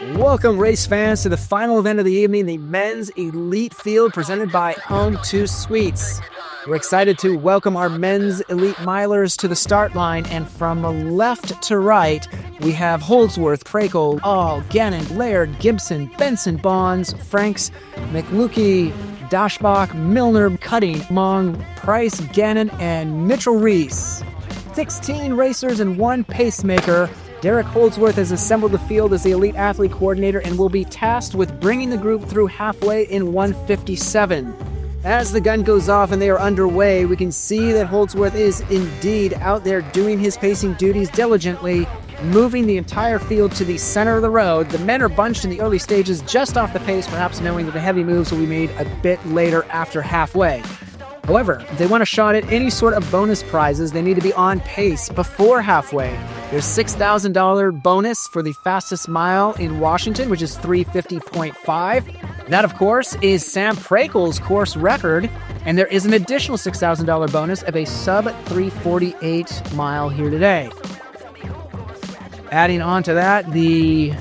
Welcome, race fans, to the final event of the evening, the men's elite field presented by Home 2 Suites. We're excited to welcome our men's elite milers to the start line, and from left to right, we have Holdsworth, Prakel, All, Gannon, Laird, GIBSON, Benson, Bonds, Franks, MCKLUCKIE, DASCHBACH, MILNER, Cutting, MONG, Price, Gannon, and MITCHELL-REISS. 16 racers and 1 pacemaker. Derek Holdsworth has assembled the field as the elite athlete coordinator and will be tasked with bringing the group through halfway in 1:57. As the gun goes off and they are underway, we can see that Holdsworth is indeed out there doing his pacing duties diligently, moving the entire field to the center of the road. The men are bunched in the early stages just off the pace, perhaps knowing that the heavy moves will be made a bit later after halfway. However, if they want a shot at any sort of bonus prizes, they need to be on pace before halfway. There's $6,000 bonus for the fastest mile in Washington, which is 350.5. That, of course, is Sam Prakel's course record, and there is an additional $6,000 bonus of a sub-348 mile here today. Adding on to that, the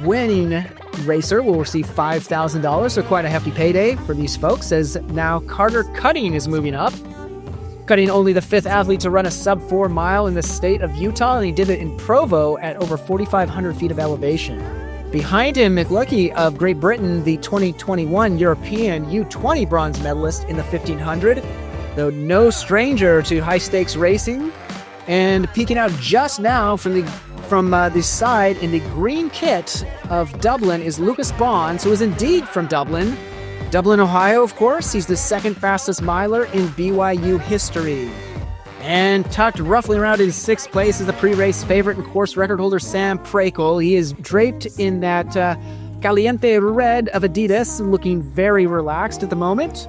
winning racer will receive $5,000, so quite a hefty payday for these folks, as now Carter Cutting is moving up. Cutting, only the 5th athlete to run a sub-4 mile in the state of Utah, and he did it in Provo at over 4,500 feet of elevation. Behind him, McLuckie of Great Britain, the 2021 European U20 bronze medalist in the 1500, though no stranger to high-stakes racing. And peeking out just now from the side in the green kit of Dublin is Lucas Bonds, who is indeed from Dublin, Ohio, of course. He's the 2nd fastest miler in BYU history. And tucked roughly around in 6th place is the pre-race favorite and course record holder Sam Prakel. He is draped in that caliente red of Adidas, looking very relaxed at the moment.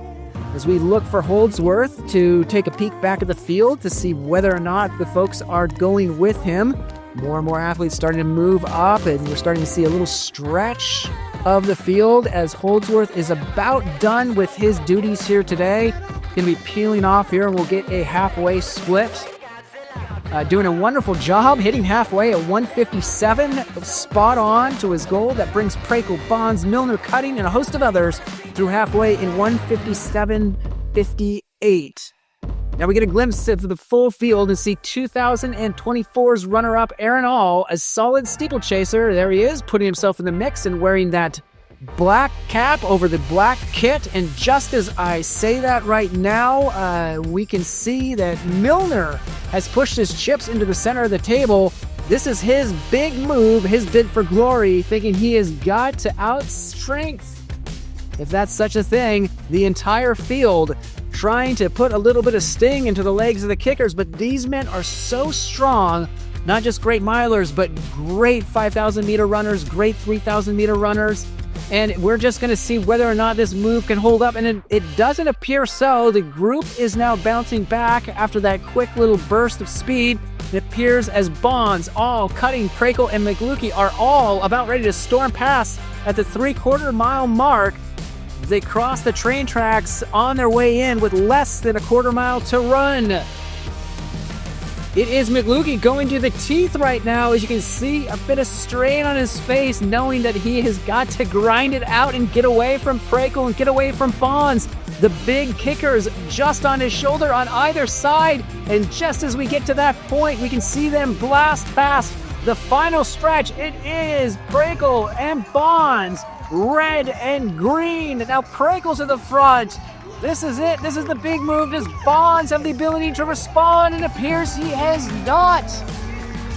As we look for Holdsworth to take a peek back at the field to see whether or not the folks are going with him. More and more athletes starting to move up, and we're starting to see a little stretch of the field as Holdsworth is about done with his duties here today. Going to be peeling off here, and we'll get a halfway split. Doing a wonderful job, hitting halfway at 1:57, spot on to his goal. That brings Prakel, Bonds, Milner, Cutting, and a host of others through halfway in 1:57.58. Now we get a glimpse of the full field and see 2024's runner-up Aaron All, a solid steeplechaser. There he is, putting himself in the mix and wearing that black cap over the black kit. And just as I say that right now, we can see that Milner has pushed his chips into the center of the table. This is his big move, his bid for glory, thinking he has got to outstrength, if that's such a thing, the entire field, trying to put a little bit of sting into the legs of the kickers. But these men are so strong, not just great milers, but great 5,000 meter runners, great 3,000 meter runners. And we're just going to see whether or not this move can hold up. And it doesn't appear so. The group is now bouncing back after that quick little burst of speed. It appears as Bonds, All, Cutting, Prakel, and McLuckie are all about ready to storm past at the 3/4 mile mark. They cross the train tracks on their way in with less than a 1/4 mile to run. It is McLuckie going to the teeth right now. As you can see, a bit of strain on his face, knowing that he has got to grind it out and get away from Prakel and get away from Bonds. The big kickers just on his shoulder on either side. And just as we get to that point, we can see them blast past the final stretch. It is Prakel and Bonds, red and green. Now Prakel's in the front. This is it. This is the big move. Does Bonds have the ability to respond? It appears he has not.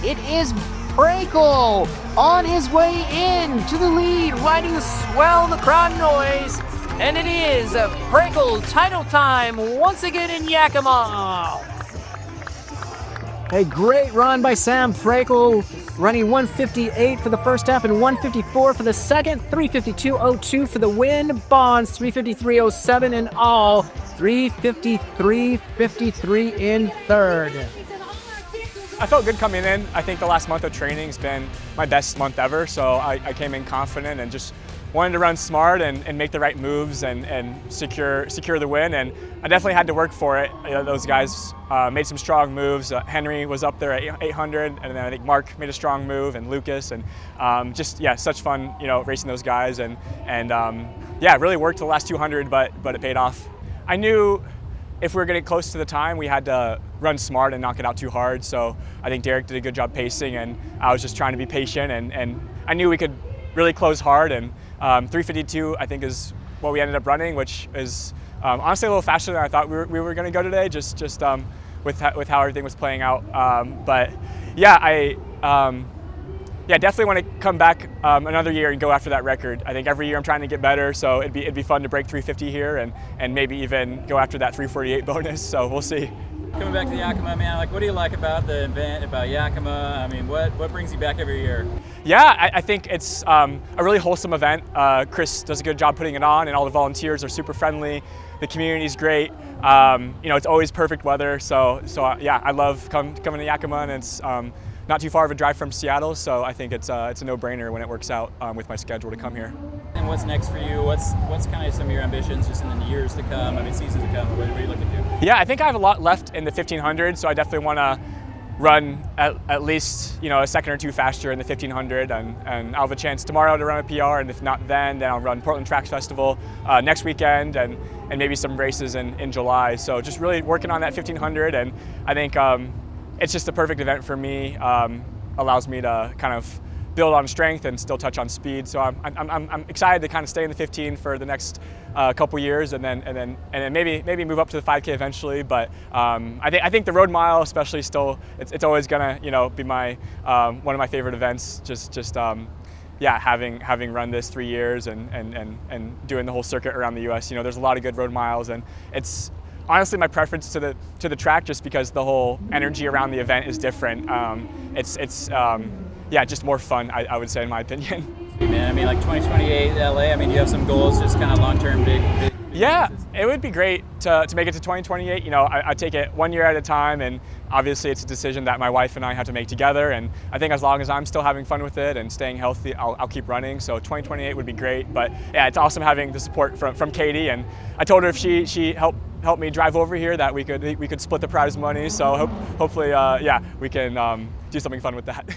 It is Prakel on his way in to the lead, riding the swell of the crowd noise. And it is Prakel title time once again in Yakima. A great run by Sam Prakel, running 1:58 for the first half and 1:54 for the second, 3:52.02 for the win. Bonds 3:53.07 in All, 3:53.53 in third. I felt good coming in. I think the last month of training has been my best month ever, so I came in confident and just wanted to run smart and make the right moves and secure the win, and I definitely had to work for it. You know, those guys made some strong moves. Henry was up there at 800, and then I think Mark made a strong move, and Lucas, and just yeah, such fun, you know, racing those guys, and yeah, really worked the last 200, but it paid off. I knew if we were getting close to the time, we had to run smart and knock it out too hard. So I think Derek did a good job pacing, and I was just trying to be patient, and I knew we could really close hard, and 3:52 I think is what we ended up running, which is honestly a little faster than I thought we were going to go today, just with how everything was playing out. But yeah, yeah, definitely want to come back another year and go after that record. I think every year I'm trying to get better, so it'd be fun to break 350 here and maybe even go after that 348 bonus. So we'll see. Coming back to Yakima, man, like, what do you like about the event, about Yakima? I mean, what brings you back every year? Yeah, I think it's a really wholesome event. Chris does a good job putting it on, and all the volunteers are super friendly. The community's great. You know, it's always perfect weather. So yeah, I love coming to Yakima, and it's not too far of a drive from Seattle. So I think it's a no-brainer when it works out with my schedule to come here. And what's next for you? What's kind of some of your ambitions just in the years to come? I mean, seasons to come. What are you looking to? Yeah, I think I have a lot left in the 1500, so I definitely want to run at least, you know, a second or two faster in the 1500, and I'll have a chance tomorrow to run a PR, and if not then I'll run Portland Track Festival next weekend, and maybe some races in July. So just really working on that 1500, and I think it's just a perfect event for me. Allows me to kind of build on strength and still touch on speed. So I'm excited to kind of stay in the 15 for the next couple years, and then maybe move up to the 5K eventually. But I think the road mile, especially, still it's always gonna, you know, be my one of my favorite events. Yeah, having run this 3 years and doing the whole circuit around the U.S. You know, there's a lot of good road miles, and it's honestly my preference to the track, just because the whole energy around the event is different. Yeah, just more fun, I would say, in my opinion. Man, I mean, like 2028 LA, I mean, you have some goals, just kind of long-term, big yeah, it would be great to make it to 2028. You know, I take it 1 year at a time, and obviously it's a decision that my wife and I have to make together, and I think as long as I'm still having fun with it and staying healthy, I'll keep running. So 2028 would be great. But yeah, it's awesome having the support from Katie, and I told her if she helped me drive over here, that we could split the prize money. So hopefully, yeah, we can do something fun with that.